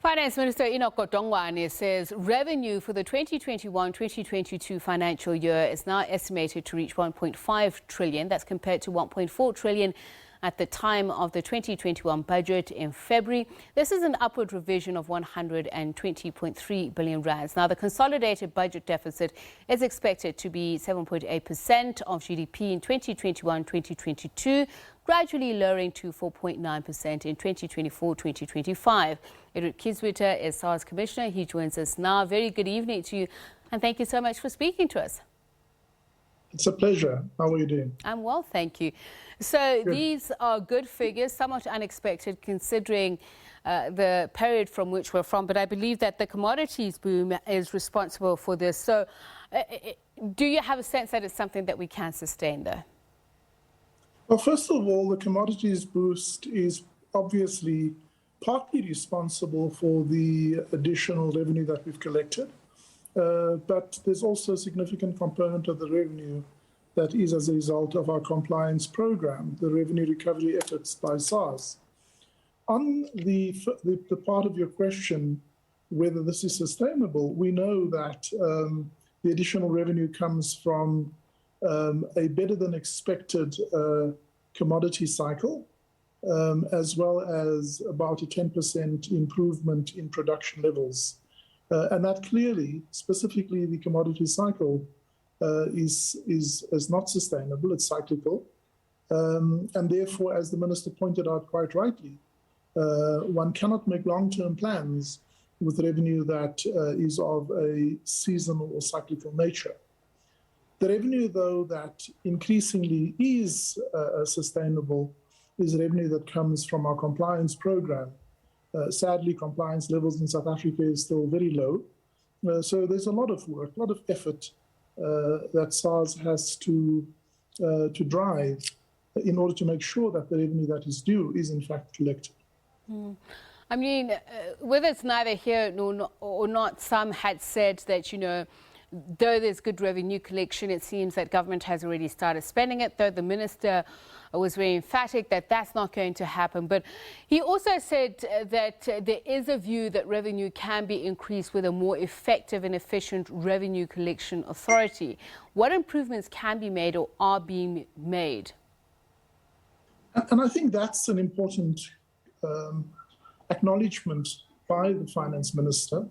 Finance Minister Enoch Godongwana says revenue for the 2021-2022 financial year is now estimated to reach 1.5 trillion. That's compared to 1.4 trillion at the time of the 2021 budget in February. This is an upward revision of 120.3 billion rands. Now, the consolidated budget deficit is expected to be 7.8% of GDP in 2021-2022, gradually lowering to 4.9% in 2024-2025. Edward Kieswetter is SARS Commissioner. He joins us now. Very good evening to you, and thank you so much for speaking to us. It's a pleasure. How are you doing? I'm well, thank you. So Good. These are good figures, somewhat unexpected considering the period from which we're from, but I believe that the commodities boom is responsible for this. So do you have a sense that it's something that we can sustain though? Well, first of all, the commodities boost is obviously partly responsible for the additional revenue that we've collected. But there's also a significant component of the revenue that is as a result of our compliance program, the revenue recovery efforts by SARS. On the part of your question, whether this is sustainable, we know that the additional revenue comes from a better than expected commodity cycle, as well as about a 10% improvement in production levels. And that clearly, specifically the commodity cycle, is not sustainable, it's cyclical. And therefore, as the Minister pointed out quite rightly, one cannot make long-term plans with revenue that is of a seasonal or cyclical nature. The revenue, though, that increasingly is sustainable is revenue that comes from our compliance program. Sadly, compliance levels in South Africa is still very low. So there's a lot of work, a lot of effort that SARS has to drive in order to make sure that the revenue that is due is in fact collected. I mean, whether it's neither here or not, some had said that, though there's good revenue collection, it seems that government has already started spending it, though the minister was very emphatic that that's not going to happen. But he also said that there is a view that revenue can be increased with a more effective and efficient revenue collection authority. What improvements can be made or are being made? And I think that's an important acknowledgement by the finance minister,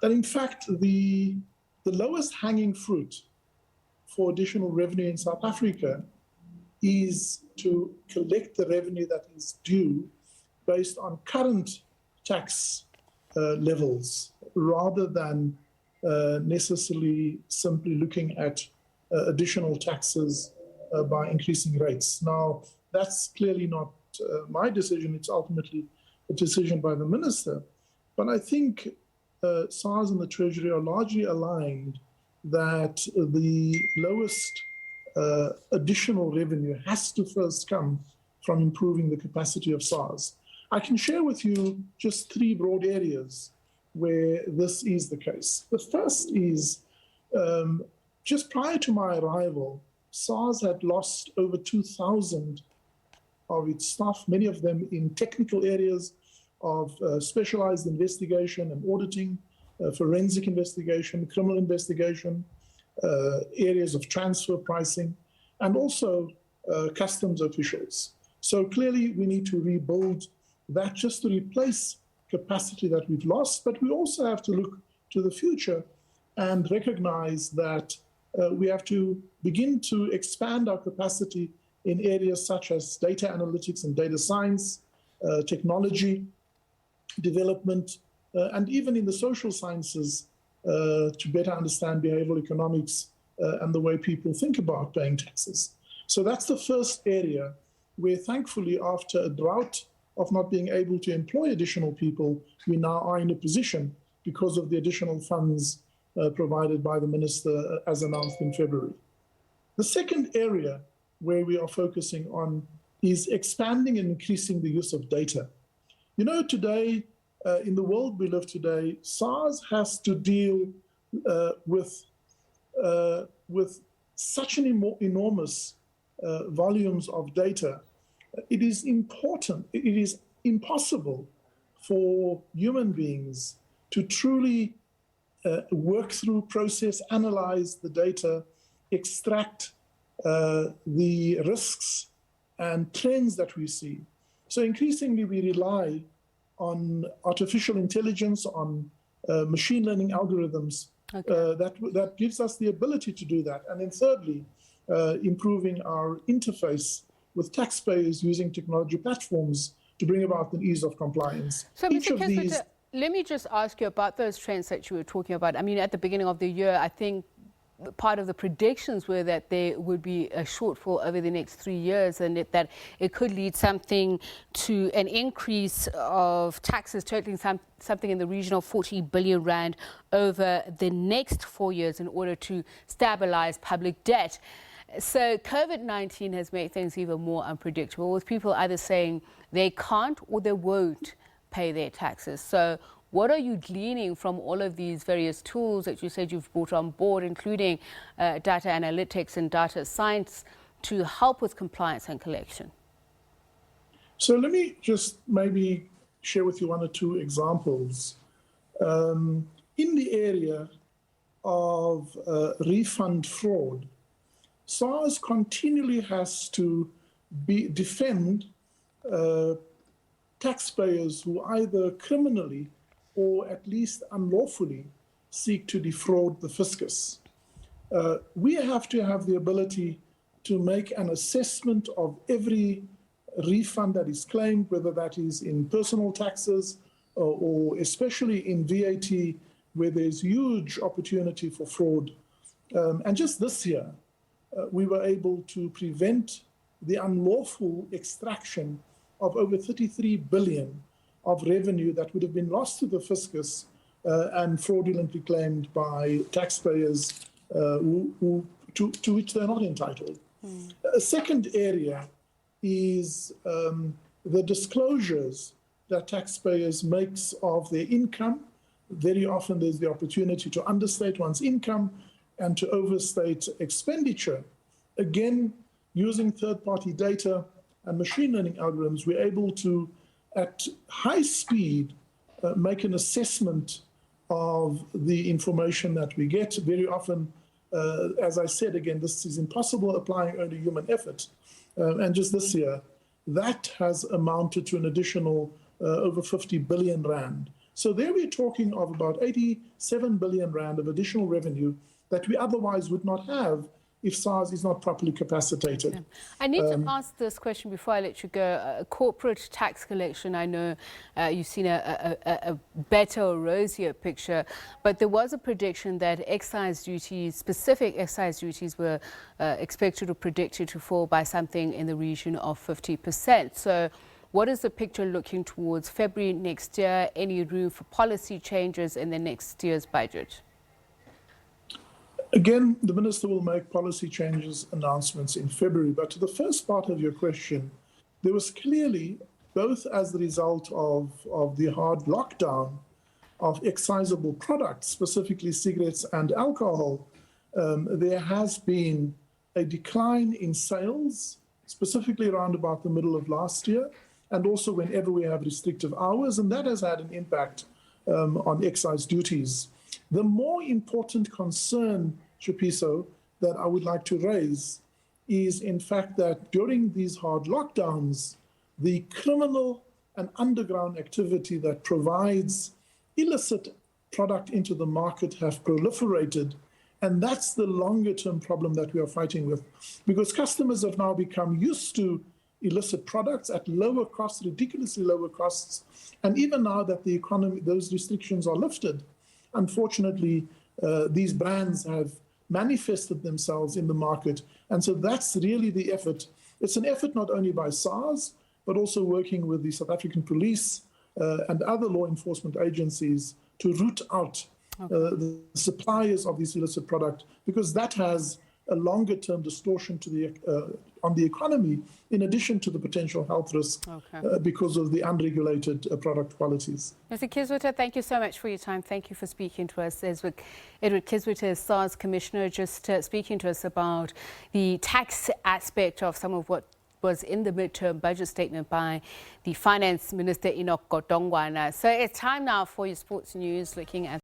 that in fact the lowest hanging fruit for additional revenue in South Africa is to collect the revenue that is due based on current tax levels, rather than necessarily simply looking at additional taxes by increasing rates. Now, that's clearly not my decision. It's ultimately a decision by the minister. But I think SARS and the Treasury are largely aligned that the lowest additional revenue has to first come from improving the capacity of SARS. I can share with you just three broad areas where this is the case. The first is, just prior to my arrival, SARS had lost over 2,000 of its staff, many of them in technical areas of specialized investigation and auditing, forensic investigation, criminal investigation, areas of transfer pricing, and also customs officials. So clearly we need to rebuild that just to replace capacity that we've lost, but we also have to look to the future and recognize that we have to begin to expand our capacity in areas such as data analytics and data science, technology development, and even in the social sciences to better understand behavioral economics and the way people think about paying taxes. So that's the first area where thankfully after a drought of not being able to employ additional people, we now are in a position because of the additional funds provided by the minister as announced in February. The second area where we are focusing on is expanding and increasing the use of data. Today, in the world we live today, SARS has to deal with such an enormous volumes of data. It is important, it is impossible for human beings to truly work through, process, analyze the data, extract the risks and trends that we see. So increasingly we rely on artificial intelligence, on machine learning algorithms that gives us the ability to do that. And then thirdly, improving our interface with taxpayers using technology platforms to bring about the ease of compliance. So, Mr. Kieswetter, let me just ask you about those trends that you were talking about. I mean, at the beginning of the year, I think part of the predictions were that there would be a shortfall over the next 3 years, and that it could lead something to an increase of taxes totaling something in the region of 40 billion rand over the next 4 years in order to stabilize public debt. So COVID-19 has made things even more unpredictable, with people either saying they can't or they won't pay their taxes. So what are you gleaning from all of these various tools that you said you've brought on board, including data analytics and data science, to help with compliance and collection? So let me just maybe share with you one or two examples. In the area of refund fraud, SARS continually has to defend taxpayers who either criminally or at least unlawfully seek to defraud the fiscus. We have to have the ability to make an assessment of every refund that is claimed, whether that is in personal taxes or especially in VAT, where there's huge opportunity for fraud. And just this year, we were able to prevent the unlawful extraction of over 33 billion of revenue that would have been lost to the fiscus and fraudulently claimed by taxpayers to which they're not entitled. A second area is the disclosures that taxpayers make of their income. Very often there's the opportunity to understate one's income and to overstate expenditure. Again, using third-party data and machine learning algorithms, we're able to, at high speed, make an assessment of the information that we get. Very often, as I said, again, this is impossible applying only human effort. And just this year, that has amounted to an additional over 50 billion rand. So there we're talking of about 87 billion rand of additional revenue that we otherwise would not have if SARS is not properly capacitated. Yeah. I need to ask this question before I let you go. Corporate tax collection, I know you've seen a better or rosier picture, but there was a prediction that excise duties, specific excise duties, were expected or predicted to fall by something in the region of 50%. So what is the picture looking towards February next year? Any room for policy changes in the next year's budget? Again, the Minister will make policy changes announcements in February. But to the first part of your question, there was clearly, both as the result of the hard lockdown of excisable products, specifically cigarettes and alcohol, there has been a decline in sales, specifically around about the middle of last year, and also whenever we have restrictive hours, and that has had an impact on excise duties. The more important concern, Tshepiso, that I would like to raise is, in fact, that during these hard lockdowns, the criminal and underground activity that provides illicit product into the market have proliferated. And that's the longer-term problem that we are fighting with, because customers have now become used to illicit products at lower costs, ridiculously lower costs. And even now that the economy, those restrictions are lifted, unfortunately, these brands have manifested themselves in the market. And so that's really the effort. It's an effort not only by SARS, but also working with the South African police and other law enforcement agencies to root out the suppliers of this illicit product, because that has a longer-term distortion to the on the economy, in addition to the potential health risk because of the unregulated product qualities. Mr. Kieswetter, thank you so much for your time. Thank you for speaking to us. Edward Kieswetter, SARS Commissioner, just speaking to us about the tax aspect of some of what was in the midterm budget statement by the Finance Minister Enoch Godongwana. So it's time now for your sports news, looking at